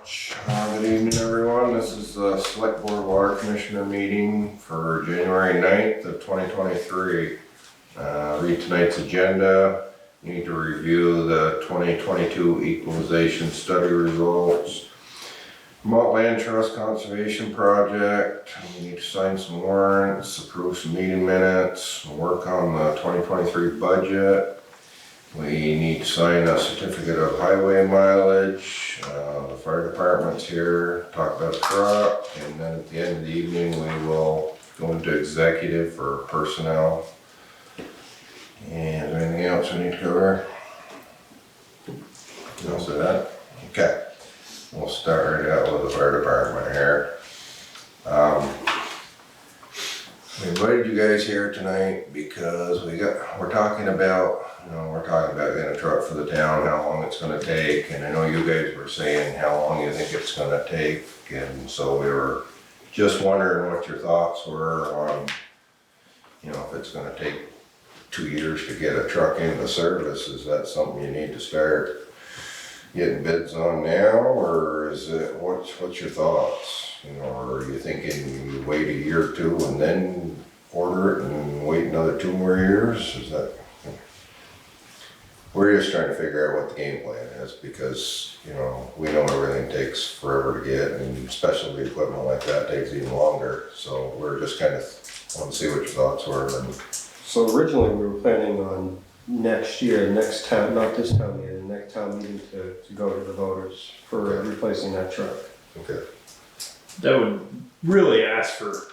much. Good evening, everyone. This is the Select Board Water Commissioner meeting for January 9th of 2023. Read tonight's agenda. Need to review the 2022 equalization study results. Vermont Land Trust Conservation Project. We need to sign some warrants, approve some meeting minutes, work on the 2023 budget. We need to sign a certificate of highway mileage. The fire department's here, talk about the truck, and then at the end of the evening we will go into executive for personnel. And is there anything else we need to cover? No, so that? Okay. We'll start right out with the fire department here. We invited you guys here tonight because we're talking about getting a truck for the town, how long it's gonna take, and I know you guys were saying how long you think it's gonna take, and so we were just wondering what your thoughts were on, if it's gonna take 2 years to get a truck into service. Is that something you need to start getting bids on now, or is it, what's your thoughts? Or are you thinking you wait a year or two and then order it and wait another 2 more years? Is that? We're just trying to figure out what the game plan is because, we know everything takes forever to get, and specialty equipment like that takes even longer. So we're just kind of want to see what your thoughts were. So originally we were planning on next year, next town, not this town meeting, the next town meeting to go to the voters for replacing that truck. Okay. That would really ask for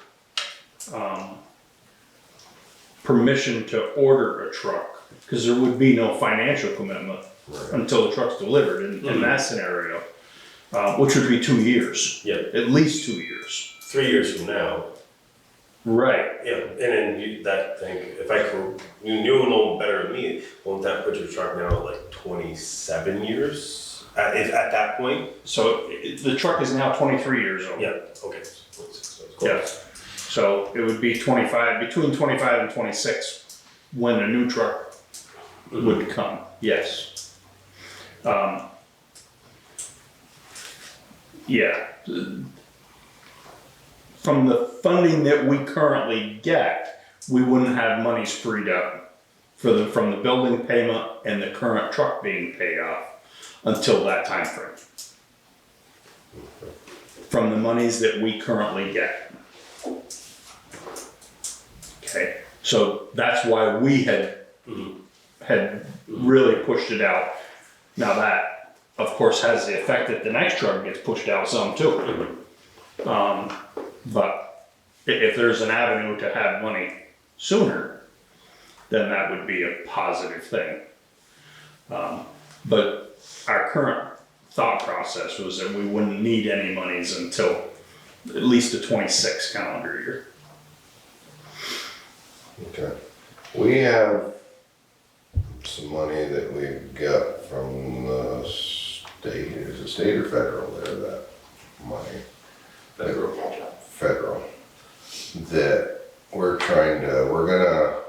permission to order a truck, because there would be no financial commitment until the truck's delivered in that scenario, which would be 2 years. Yeah. At least 2 years. 3 years from now. Right. Yeah, and then if I can, you know better than me, won't that put your truck now at like 27 years at that point? So the truck is now 23 years old. Yeah, okay. Yeah. So it would be between 25 and 26 when a new truck would come, yes. Yeah. From the funding that we currently get, we wouldn't have monies freed up from the building payment and the current truck being paid off until that time frame. From the monies that we currently get. Okay, so that's why we had really pushed it out. Now that, of course, has the effect that the next truck gets pushed out some too. But if there's an avenue to have money sooner, then that would be a positive thing. But our current thought process was that we wouldn't need any monies until at least the 26 calendar year. Okay. We have some money that we got from the state. Is it state or federal there, that money? Federal. That we're gonna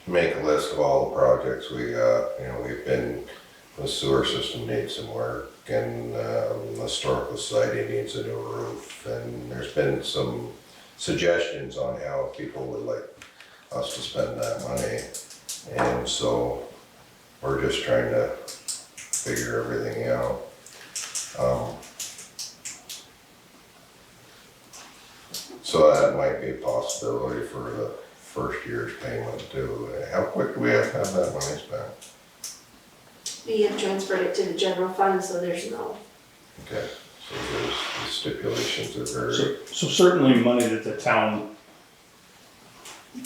make a list of all the projects we got. The sewer system needs some work, and the historical society needs a new roof, and there's been some suggestions on how people would like us to spend that money, and so we're just trying to figure everything out. So that might be a possibility for the first year's payment too. How quick do we have to have that money spent? We have transferred it to the general fund, so there's no. Okay, so there's the stipulations are very. So certainly money that the town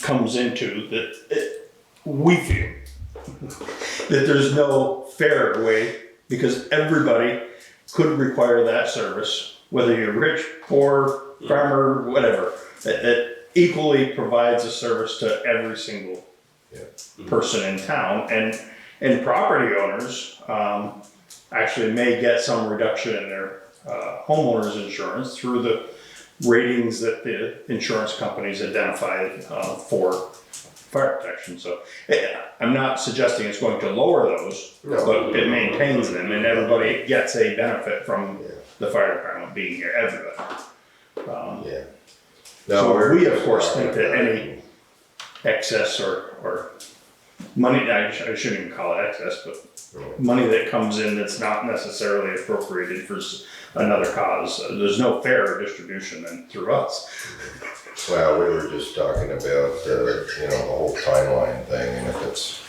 comes into that we feel that there's no fair way, because everybody could require that service, whether you're rich, poor, farmer, whatever. It equally provides a service to every single person in town, and property owners actually may get some reduction in their homeowners insurance through the ratings that the insurance companies identify for fire protection, so. I'm not suggesting it's going to lower those, No. but it maintains them, and everybody gets a benefit from Yeah. the fire department being here, everybody. Yeah. So we're we, of just course, talking think that about- any excess or money, I shouldn't even call it excess, but money that comes in that's not necessarily appropriated for another cause, there's no fairer distribution than through us. Well, we were just talking about, the whole timeline thing, and if it's,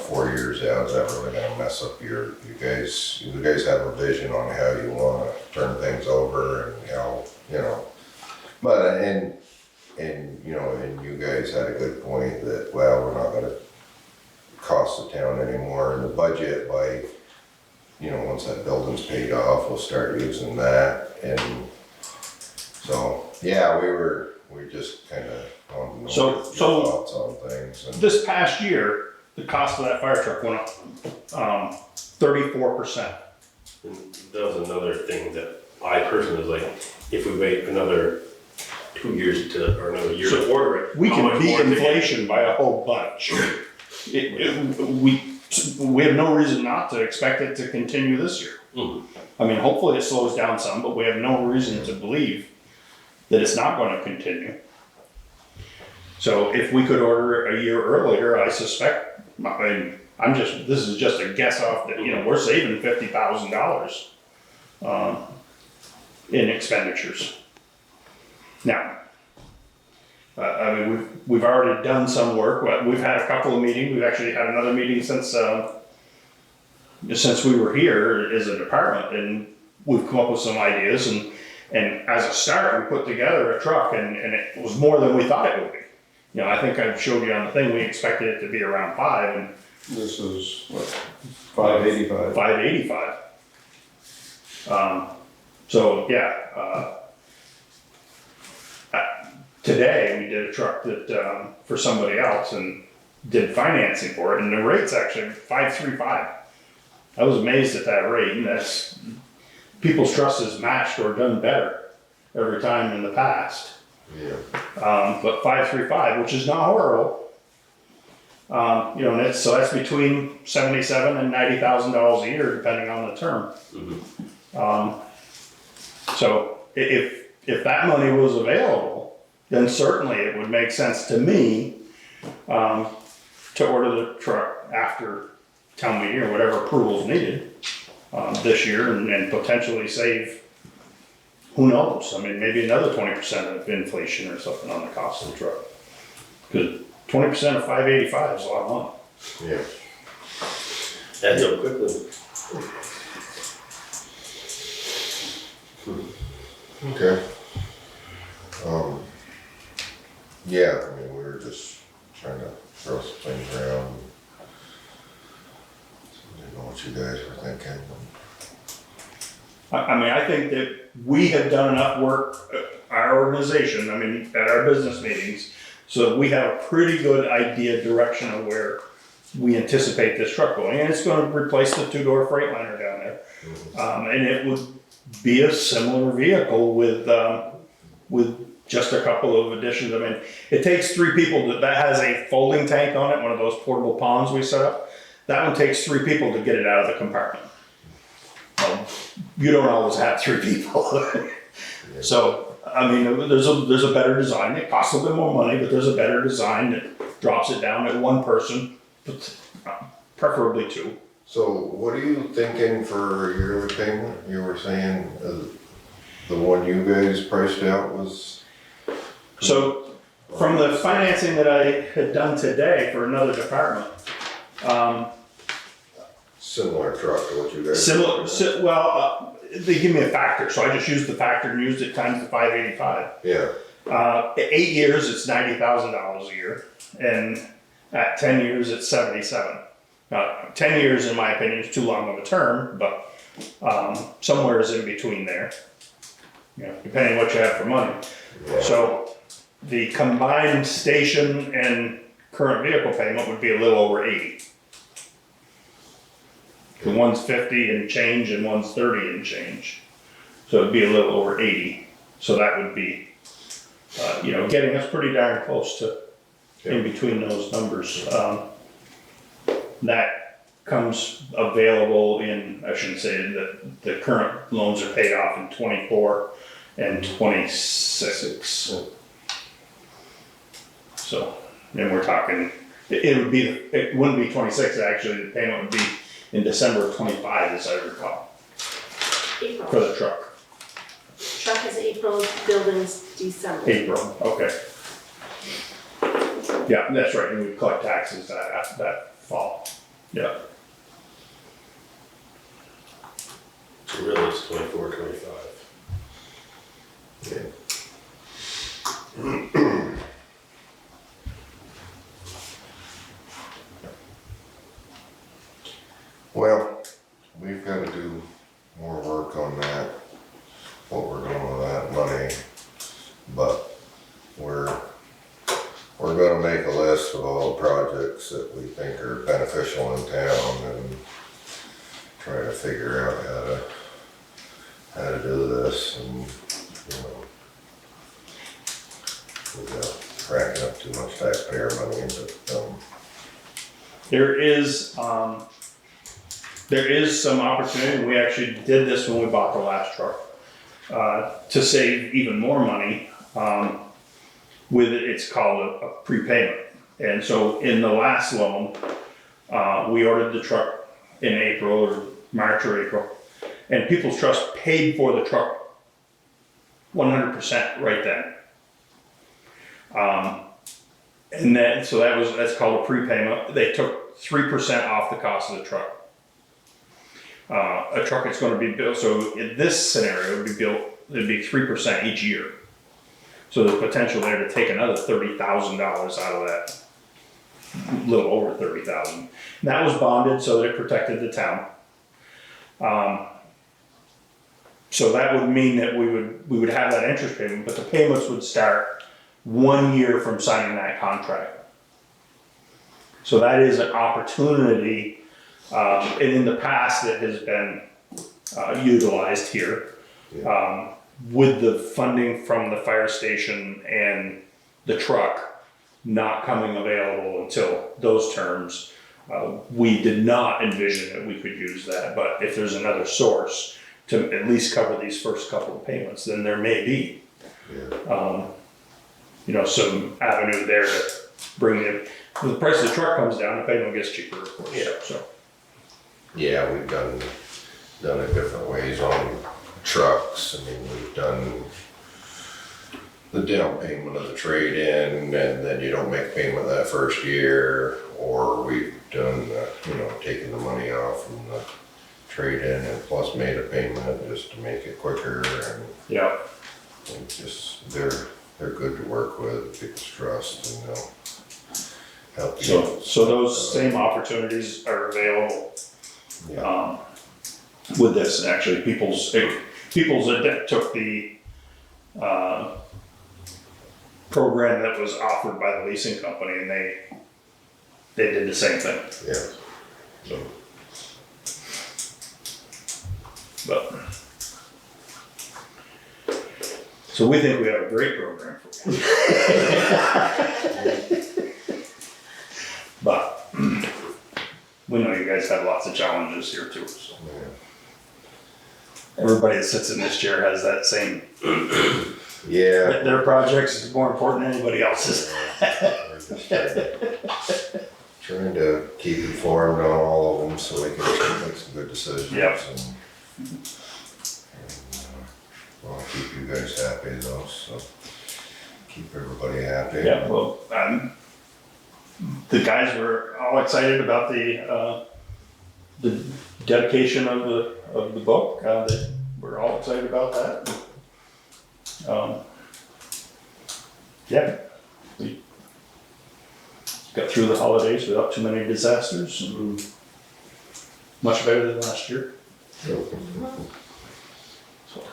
4 years out, is that really gonna mess up you guys have a vision on how you wanna turn things over and how, but, and you guys had a good point that, well, we're not gonna cost the town anymore in the budget by, once that building's paid off, we'll start using that, and so, yeah, we just kinda wanted to know So- your so- thoughts on things. And This past year, the cost of that fire truck went up 34%. And that was another thing that I personally was like, if we wait another 2 years or another year to order it. We how can much beat more to get? inflation by a whole bunch. We have no reason not to expect it to continue this year. Mhm. I mean, hopefully it slows down some, but we have no reason to believe that it's not gonna continue. So if we could order a year earlier, I suspect, this is just a guess off that, we're saving $50,000 in expenditures. Now, we've already done some work. We've had a couple of meetings. We've actually had another meeting since we were here as a department, and we've come up with some ideas. And as a start, we put together a truck, and it was more than we thought it would be. I think I showed you on the thing. We expected it to be around 5, and This is, what, 585? 585. So yeah, today we did a truck that for somebody else and did financing for it, and the rate's actually 535. I was amazed at that rate, and that's people's trust is matched or done better every time in the past. Yeah, But 535, which is not horrible. And so that's between $77,000 and $90,000 a year, depending on the term. So if that money was available, then certainly it would make sense to me to order the truck after town meeting or whatever approvals needed this year, and potentially save, who knows? I mean, maybe another 20% of inflation or something on the cost of the truck. Because 20% of 585 is a lot of money. yeah. Adds up quickly. Okay. Yeah, we were just trying to throw some things around. Didn't know what you guys were thinking. I think that we have done enough work, our organization, at our business meetings, so that we have a pretty good idea, direction of where we anticipate this truck going. And it's gonna replace the 2-door Freightliner down there. And it would be a similar vehicle with just a couple of additions. It takes 3 people, that has a folding tank on it, one of those portable ponds we set up. That one takes 3 people to get it out of the compartment. You don't always have 3 people. So, there's a better design. It costs a little bit more money, but there's a better design that drops it down at 1 person, but preferably 2. So what are you thinking for a yearly payment? You were saying the one you guys priced out was? So, from the financing that I had done today for another department, Similar truck to what you guys? they give me a factor, so I just used the factor and used it times the 585. Yeah, 8 years, it's $90,000 a year, and at 10 years, it's 77. Now, 10 years, in my opinion, is too long of a term, but somewhere is in between there, depending on what you have for money. yeah. So the combined station and current vehicle payment would be a little over 80. The one's 50 and change and one's 30 and change. So it'd be a little over 80. So that would be, getting us pretty darn close to in between those numbers. That comes available in, I shouldn't say that the current loans are paid off in 24 and 26. So, and we're talking, it wouldn't be 26 actually, the payment would be in December of 25 as I recall, for April. the truck. Truck is April, building's December. April, okay. Yeah, that's right, and we collect taxes that fall, yeah. So really it's 24, 25. Yeah. Well, we've gotta do more work on that, what we're doing with that money, but we're gonna make a list of all the projects that we think are beneficial in town and try to figure out how to do this and, you know, without cracking up too much taxpayer money, but, There is some opportunity, and we actually did this when we bought the last truck, to save even more money. With it, it's called a prepayment. And so in the last loan, we ordered the truck in April or March or April, and People's Trust paid for the truck 100% right then. And then, so that's called a prepayment. They took 3% off the cost of the truck. A truck that's gonna be built, so in this scenario, it'd be 3% each year. So there's potential there to take another $30,000 out of that, a little over 30,000. That was bonded so that it protected the town. So that would mean that we would have that interest payment, but the payments would start 1 year from signing that contract. So that is an opportunity, and in the past it has been utilized here. With the funding from the fire station and the truck not coming available until those terms, we did not envision that we could use that, but if there's another source to at least cover these first couple of payments, then there may be, you know, some avenue there to bring it. When the price of the truck comes down, the payment gets cheaper, of course. Yeah. So, yeah, we've done it different ways on trucks. I mean, we've done the down payment of the trade-in, and then you don't make payment that first year, or we've done, you know, taking the money off from the trade-in and plus made a payment just to make it quicker, and yeah. just, they're good to work with, People's Trust, and they'll help you. So those same opportunities are available, Yeah. with this, actually. People's that took the, program that was offered by the leasing company, and they did the same thing, Yeah. so we think we have a great program for you. But we know you guys have lots of challenges here too, so. Everybody that sits in this chair has that same, Yeah. their projects is more important than anybody else's. We're just trying to keep informed on all of them so we can make some good decisions. Yep. And, I'll keep you guys happy though, so keep everybody happy. Yeah, well, the guys were all excited about the dedication of the book. We're all excited about that. Yeah, we got through the holidays without too many disasters, and much better than last year.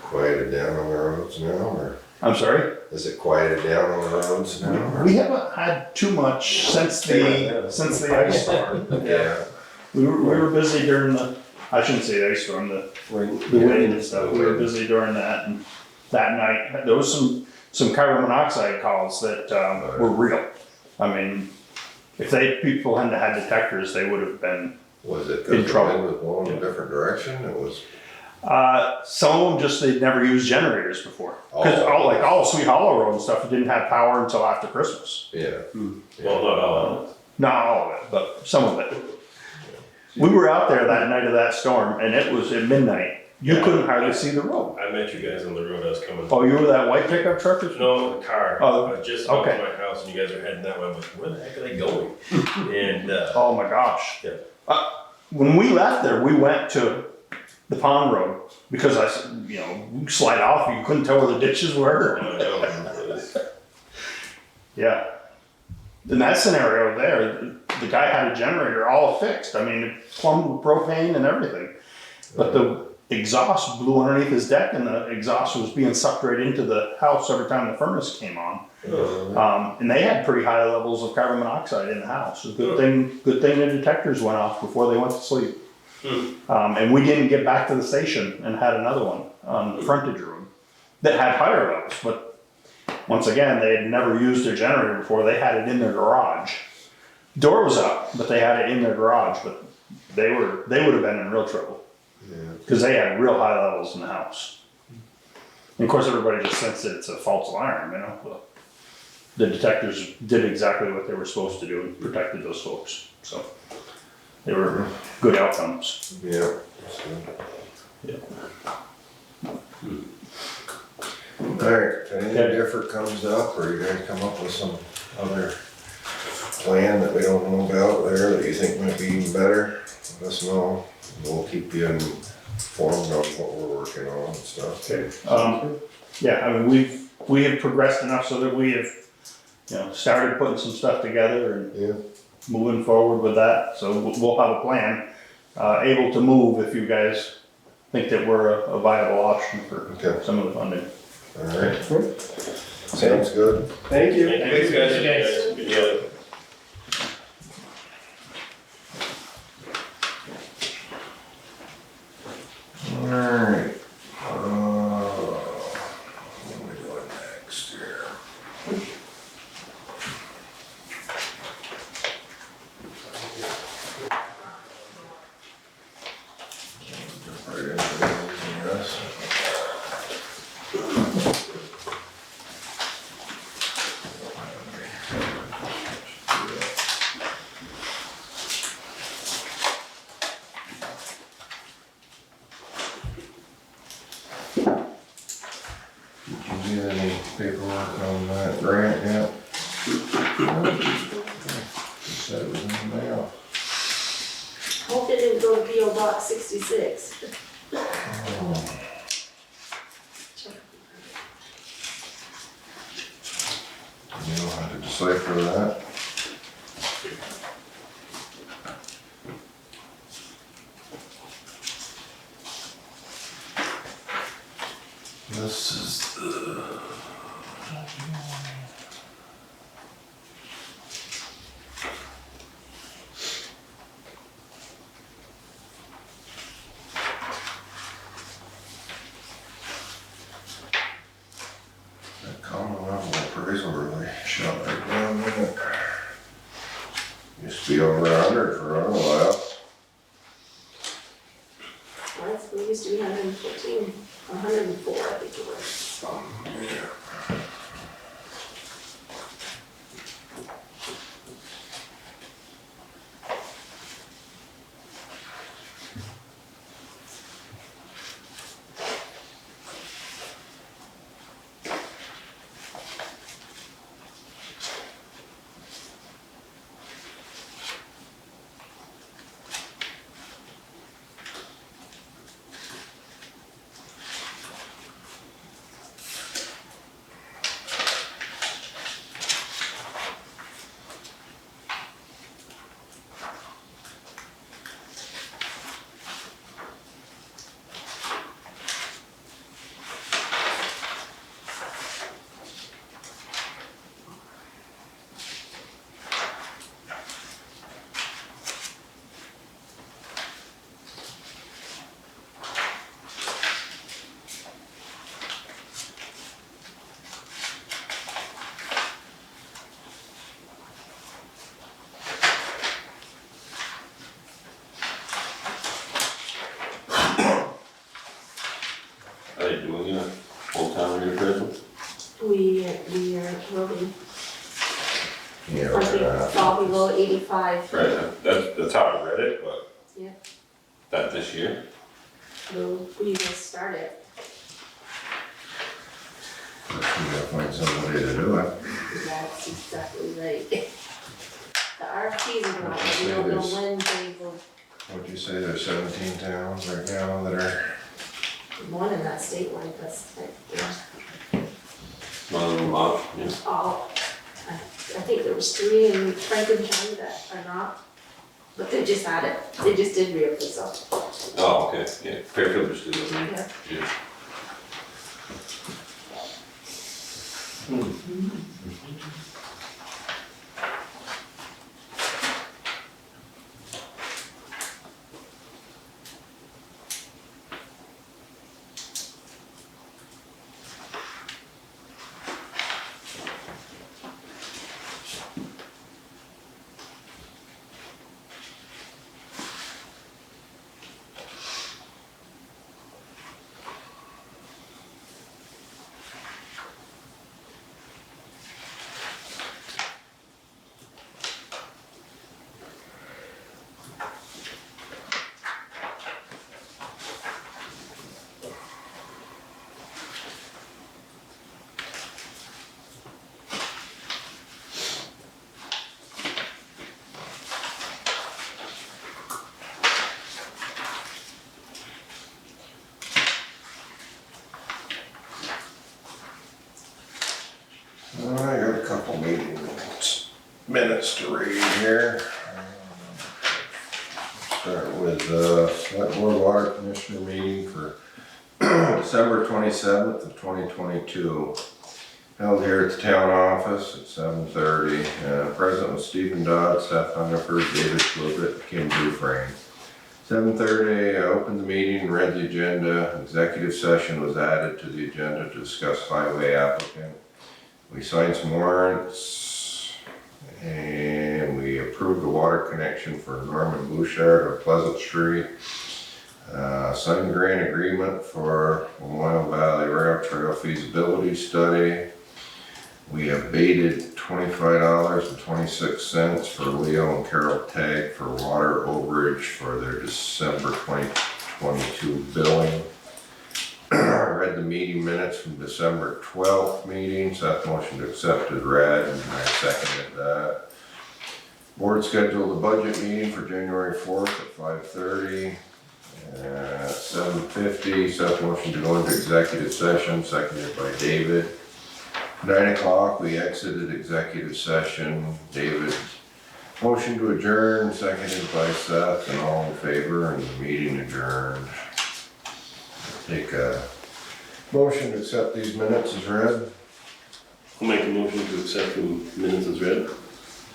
Quieted down on the roads now, or I'm sorry? is it quieted down on the roads now? or- We haven't had too much since the ice storm. Yeah. We were busy during I shouldn't say the ice storm, the wind and stuff. We were busy during that, and that night, there was some carbon monoxide calls that were real. I mean, if people hadn't had detectors, they would have been, Was it In because the trouble. wind was blowing in a different direction? It was, some of them just, they'd never used generators before. Cause Oh. like all of Sweet Hollow Road and stuff, it didn't have power until after Christmas. yeah. Well, not all of it. Not all of it, but some of it. We were out there that night of that storm and it was at midnight. You Yeah. couldn't hardly see the road. I met you guys on the road I was coming. Oh, you were that white pickup truck? or- No, the car. Oh, I was just up to okay. my house and you guys are heading that way. I'm like, where the heck are they going? And, Oh my gosh. yeah. When we left there, we went to the pond road because I said, we slide off, you couldn't tell where the ditches were. It was- Yeah. In that scenario there, the guy had a generator all fixed. I mean, it plumbed with propane and everything. But the exhaust blew underneath his deck and the exhaust was being sucked right into the house every time the furnace came on. And they had pretty high levels of carbon monoxide in the house. It was good thing the detectors went off before they went to sleep. And we didn't get back to the station and had another one on the frontage road that had higher levels. But once again, they had never used their generator before. They had it in their garage. Door was up, but they had it in their garage. But they would have been in real trouble because they had real high levels in the house. And of course, everybody just thinks that it's a false alarm, But the detectors did exactly what they were supposed to do and protected those folks. So they were good outcomes. Yeah. Yeah. Alright, if anything different comes up, or you guys come up with some other plan that we don't know about there that you think might be even better, let us know. We'll keep you informed of what we're working on and stuff. Okay. Yeah, I mean, we have progressed enough so that we have, started putting some stuff together and Yeah. moving forward with that. So we'll have a plan, able to move if you guys think that we're a viable option for Okay. some of the funding. Alright. Sounds good. Thank you. Thanks, guys. Good deal. Alright. What are we doing next here? Jump right into those, I guess. Did you get any paperwork on that grant yet? Said it was in the mail. Hope it didn't go to P.O. Box 66. You know how to decipher that? This is the. That common level appraisal really shot right down there. Used to be over 100 for a while. We used to be 114, 104, I think it was. Yeah. Are they doing a full-time reappraisal? We will be, Yeah, I think, fall below 85. Right, that's how I read it, but. Yeah. That this year? We just started. we gotta find somebody to do it. That's exactly right. The RFPs are going out, we don't know when they will, What'd you say, there's 17 towns right now that are, one in that statewide, that's, yeah, One of them off, yeah. all, I think there was 3 in Franklin County that are not, but they just had it, they just did reappraisal. Oh, okay, yeah, Fairfield just did it, right? Yeah. Yeah. I got a couple meeting minutes to read here. Start with Select Board Water Commissioner meeting for December 27th of 2022. Held here at the town office at 7:30. Present was Stephen Dodd, Seth Hungerford, David Clubit, Kim Dufresne. 7:30, I opened the meeting and read the agenda. Executive session was added to the agenda to discuss highway applicant. We signed some warrants and we approved the water connection for Norman Bouchard of Pleasant Street. Signed grant agreement for Memorial Valley Rail Trail feasibility study. We abated $25.26 for Leo and Carol Tagg for water overage for their December 2022 billing. I read the meeting minutes from December 12th meeting. Seth motioned to accept as read, and I seconded that. Board scheduled a budget meeting for January 4th at 5:30. At 7:50, Seth motioned to go into executive session, seconded by David. 9 o'clock, we exited executive session. David motioned to adjourn, seconded by Seth, and all in favor, and the meeting adjourned. Take a motion to accept these minutes as read. I'll make a motion to accept the minutes as read.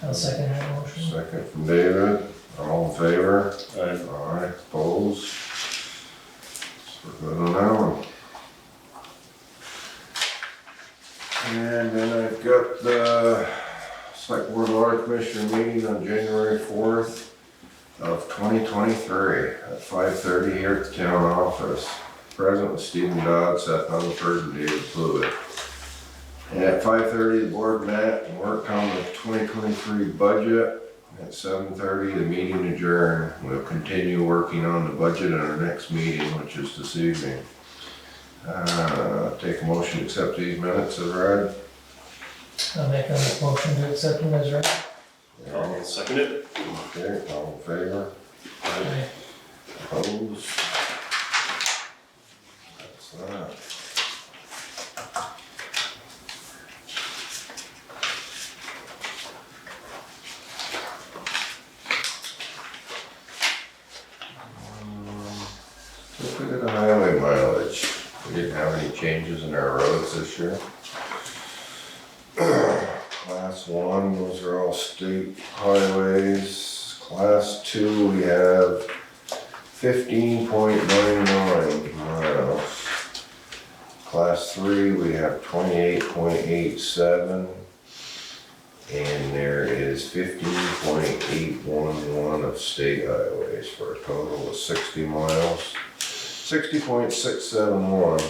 I'll second that motion. Second from David, all in favor? Aye. Aye, opposed? So we're good on that one. And then I've got the Select Board Water Commissioner meeting on January 4th of 2023 at 5:30 here at the town office. Present was Stephen Dodd, Seth Hungerford, and David Fluid. And at 5:30, the board met and worked on the 2023 budget. At 7:30, the meeting adjourned. We'll continue working on the budget at our next meeting, which is this evening. Take a motion to accept these minutes as read. I'll make a motion to accept them as read. I'll second it. Okay, all in favor? Aye. Opposed? That's that. Look at the highway mileage. We didn't have any changes in our roads this year. Class 1, those are all state highways. Class 2, we have 15.99 miles. Class 3, we have 28.87. And there is 15.811 of state highways for a total of 60 miles. 60.671.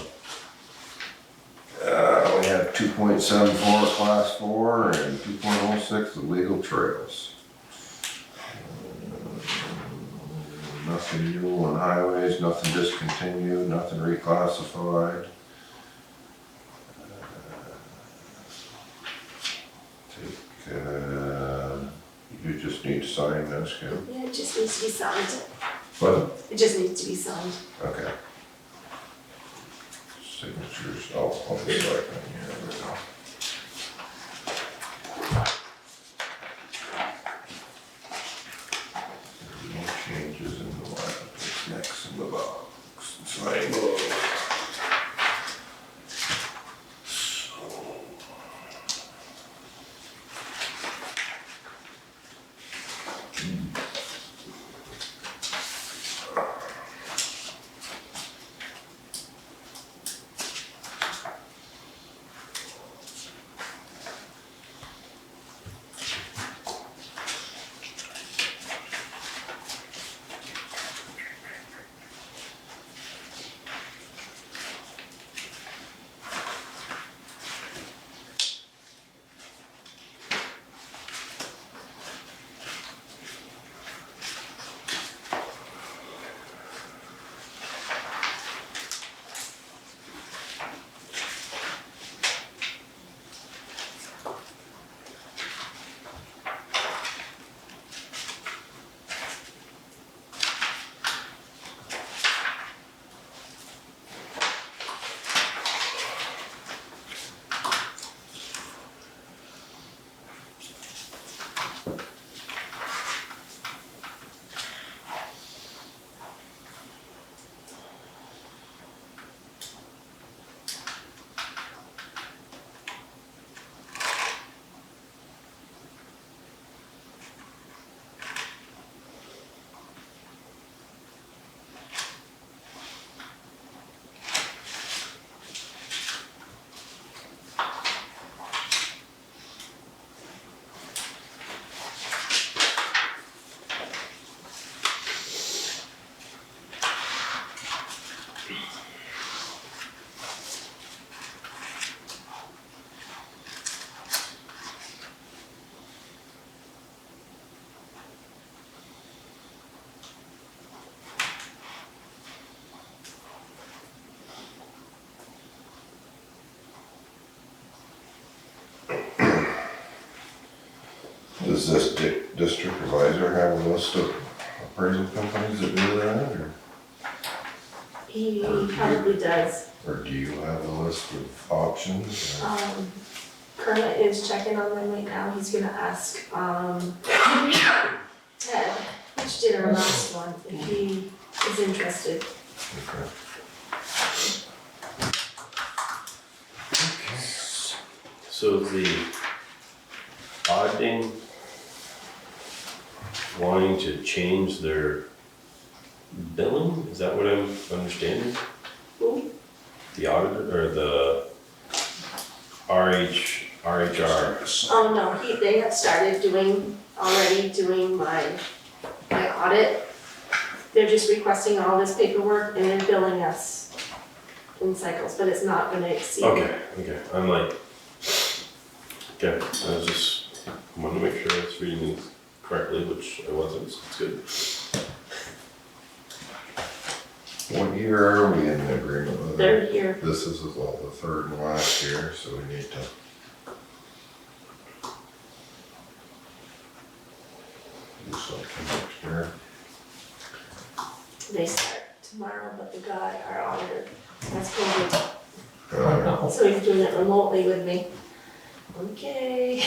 2.74 class 4 and 2.06 the legal trails. Nothing new on highways, nothing discontinued, nothing reclassified. You just need to sign this, Kim. Yeah, it just needs to be signed. What? It just needs to be signed. Okay. Signatures, I'll be right here, there we go. No changes in the line, next in the box, sign. Does this district advisor have a list of appraisal companies that do that, He probably does. or do you have a list of options? or- Kermit is checking on them right now. He's gonna ask, Ted, which did our last one, if he is interested. Okay. So the auditing wanting to change their billing, is that what I'm understanding? Who? The auditor, or the RHR? Oh, no, they have started already doing my audit. They're just requesting all this paperwork and then billing us in cycles, but it's not gonna exceed. Okay, I'm like, okay, I was just, wanted to make sure I was reading these correctly, which I wasn't, so it's good. What year are we in the agreement with them? Third year. This is all the third and last year, so we need to. Do something next year. They start tomorrow, but the guy, our auditor, has COVID, Uh, so he's doing it remotely with me. Okay.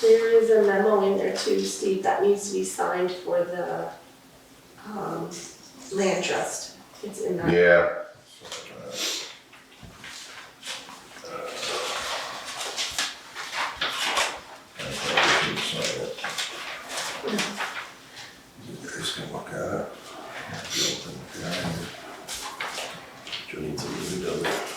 There is a memo in there too, Steve, that needs to be signed for the, land trust. It's in that. Yeah. I probably should sign it. Joe needs something to do, doesn't it?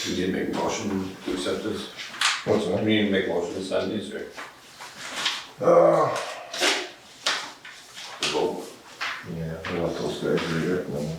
You need to make a motion to accept this? What's You that? need to make a motion to sign these, or Uh, to vote? yeah, I'll let those guys read it and then.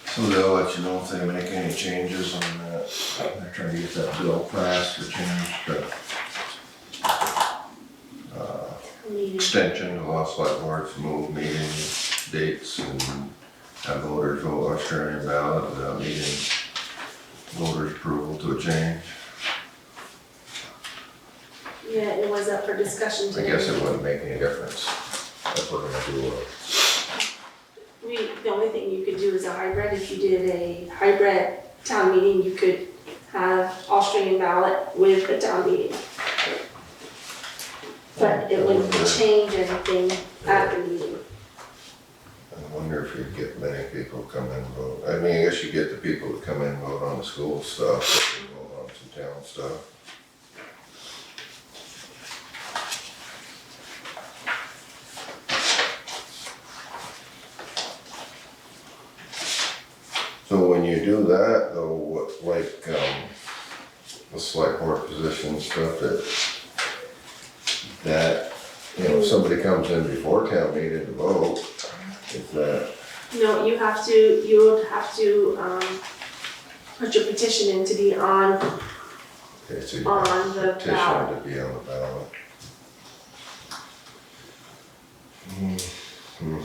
So they'll let you know if they make any changes on that. They're trying to get that bill passed or changed, but Meeting. extension to allow select board to move meeting dates and have voters vote Australian ballot without needing voters' approval to a change. Yeah, it was up for discussion I today. guess it wouldn't make any difference if we're gonna do it. The only thing you could do is a hybrid. If you did a hybrid town meeting, you could have Australian ballot with the town meeting. But it wouldn't change anything at the meeting. I wonder if you'd get many people come in and vote. I mean, I guess you get the people that come in and vote on the school stuff, but they vote on some town stuff. So So when you do that though, what, like, the select board position stuff that, you know, if somebody comes in before town meeting to vote, is that, No, you would have to, put your petition in to be on, okay, so you On have the to petition ballot. to be on the ballot. Hmm.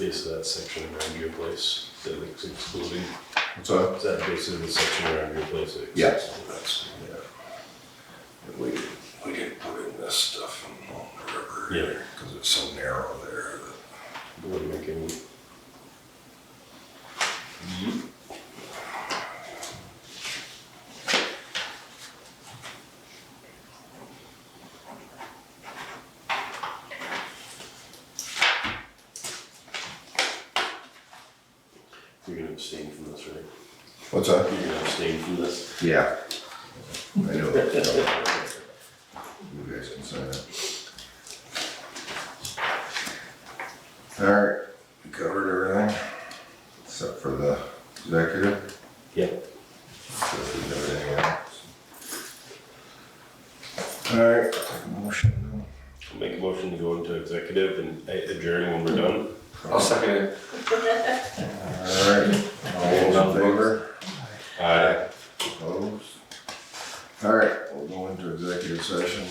basically that section around your place that it's excluding? What's that? Is that basically the section around your place? that Yes. excludes? Yeah. We didn't put in this stuff in the river. Yeah. Cause it's so narrow there that. It wouldn't make any. You're gonna abstain from this, right? What's that? You're gonna abstain from this? Yeah. I know. You guys can sign it. Alright, we covered everything, except for the executive. Yep. So we got everything else. Alright, take a motion. I'll make a motion to go into executive and adjourn when we're done. I'll second it. Alright, all those in favor? Aye. Opposed? Alright, we'll go into executive session.